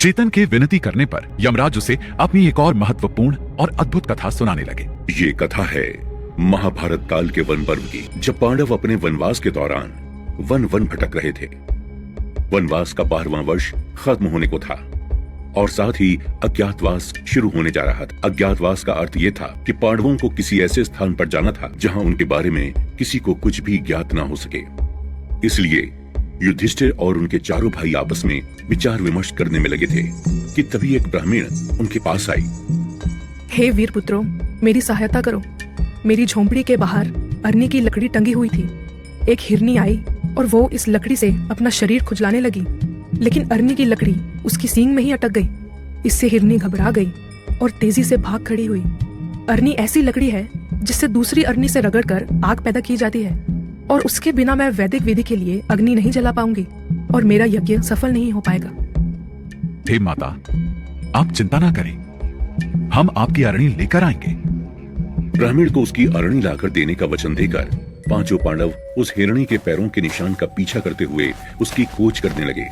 चेतन के विनती करने पर यमराज उसे अपनी एक और महत्वपूर्ण और अद्भुत कथा सुनाने लगे। ये कथा है महाभारत काल के वन पर्व की, जब पांडव अपने वनवास के दौरान वन वन भटक रहे थे। वनवास का 12वां वर्ष खत्म होने को था और साथ ही अज्ञातवास शुरू होने जा रहा था। अज्ञातवास का अर्थ ये था कि पांडवों को किसी ऐसे स्थान पर जाना था जहां उनके बारे में किसी को कुछ भी ज्ञात ना हो सके। इसलिए युधिष्ठिर और उनके चारों भाई आपस में विचार विमर्श करने में लगे थे कि तभी एक ब्राह्मण उनके पास आई। हे वीर पुत्रों, मेरी सहायता करो। मेरी झोंपड़ी के बाहर अरनी की लकड़ी टंगी हुई थी। एक हिरनी आई और वो इस लकड़ी से अपना शरीर खुजलाने लगी, लेकिन अरनी की लकड़ी उसकी सींग में ही अटक गई। इससे हिरनी घबरा गई और तेजी से भाग खड़ी हुई। अरनी ऐसी लकड़ी है जिससे दूसरी अरनी से रगड़कर आग पैदा की जाती है और उसके बिना मैं वैदिक विधि के लिए अग्नि नहीं जला पाऊंगी और मेरा यज्ञ सफल नहीं हो पाएगा। हे माता, आप चिंता ना करें, हम आपकी अरणी लेकर आएंगे। ब्राह्मण को उसकी अरणी लाकर देने का वचन देकर पांचों पांडव उस हिरणी के पैरों के निशान का पीछा करते हुए उसकी खोज करने लगे,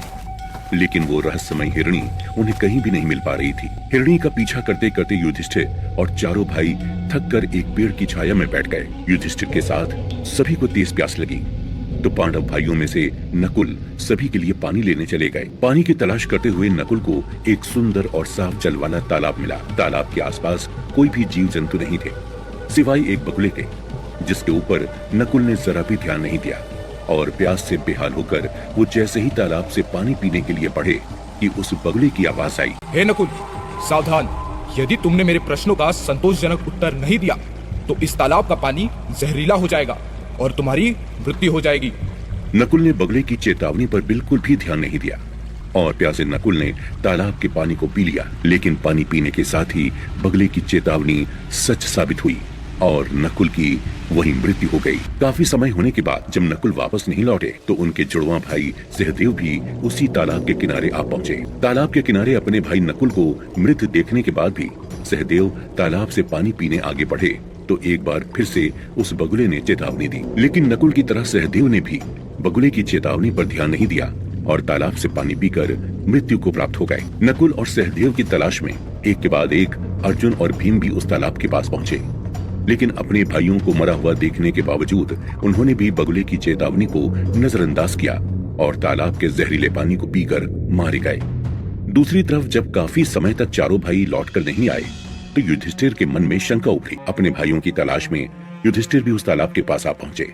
लेकिन वो रहस्यमय हिरणी उन्हें कहीं भी नहीं मिल पा रही थी। हिरणी का पीछा करते करते युधिष्ठिर और चारों भाई थक कर एक पेड़ की छाया में बैठ गए। युधिष्ठिर के साथ सभी को तेज प्यास लगी तो पांडव भाइयों में से नकुल सभी के लिए पानी लेने चले गए। पानी की तलाश करते हुए नकुल को एक सुंदर और साफ जल वाला तालाब मिला। तालाब के आसपास कोई भी जीव जंतु नहीं थे सिवाय एक बगुले के, जिसके ऊपर नकुल ने जरा भी ध्यान नहीं दिया और प्यास से बेहाल होकर वो जैसे ही तालाब से पानी पीने के लिए बढ़े कि उस बगुले की आवाज आई। हे नकुल, सावधान! यदि तुमने मेरे प्रश्नों का संतोषजनक उत्तर नहीं दिया तो इस तालाब का पानी जहरीला हो जाएगा और तुम्हारी मृत्यु हो जाएगी। नकुल ने बगुले की चेतावनी पर बिल्कुल भी ध्यान नहीं दिया और प्यासे नकुल ने तालाब के पानी को पी लिया, लेकिन पानी पीने के साथ ही बगुले की चेतावनी सच साबित हुई और नकुल की वही मृत्यु हो गई। काफी समय होने के बाद जब नकुल वापस नहीं लौटे तो उनके जुड़वा भाई सहदेव भी उसी तालाब के किनारे आ पहुँचे। तालाब के किनारे अपने भाई नकुल को मृत देखने के बाद भी सहदेव तालाब से पानी पीने आगे बढ़े तो एक बार फिर से उस बगुले ने चेतावनी दी, लेकिन नकुल की तरह सहदेव ने भी बगुले की चेतावनी पर ध्यान नहीं दिया और तालाब से पानी पीकर मृत्यु को प्राप्त हो गए। नकुल और सहदेव की तलाश में एक के बाद एक अर्जुन और भीम भी उस तालाब के पास पहुँचे, लेकिन अपने भाइयों को मरा हुआ देखने के बावजूद उन्होंने भी बगुले की चेतावनी को नजरअंदाज किया और तालाब के जहरीले पानी को पीकर मारे गए। दूसरी तरफ जब काफी समय तक चारों भाई लौटकर नहीं आए तो युधिष्ठिर के मन में शंका उठी। अपने भाइयों की तलाश में युधिष्ठिर भी उस तालाब के पास आ पहुंचे,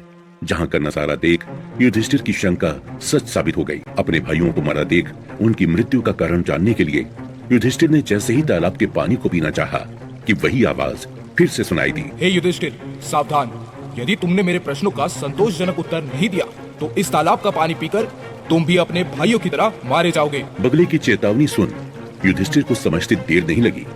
जहां का नजारा देख युधिष्ठिर की शंका सच साबित हो गई। अपने भाइयों को मरा देख उनकी मृत्यु का कारण जानने के लिए युधिष्ठिर ने जैसे ही तालाब के पानी को पीना चाहा कि वही आवाज फिर से सुनाई दी। हे युधिष्ठिर, सावधान! यदि तुमने मेरे प्रश्नों का संतोषजनक उत्तर नहीं दिया तो इस तालाब का पानी पीकर तुम भी अपने भाइयों की तरह मारे जाओगे। बगुले की चेतावनी सुन युधिष्ठिर को समझते देर नहीं लगी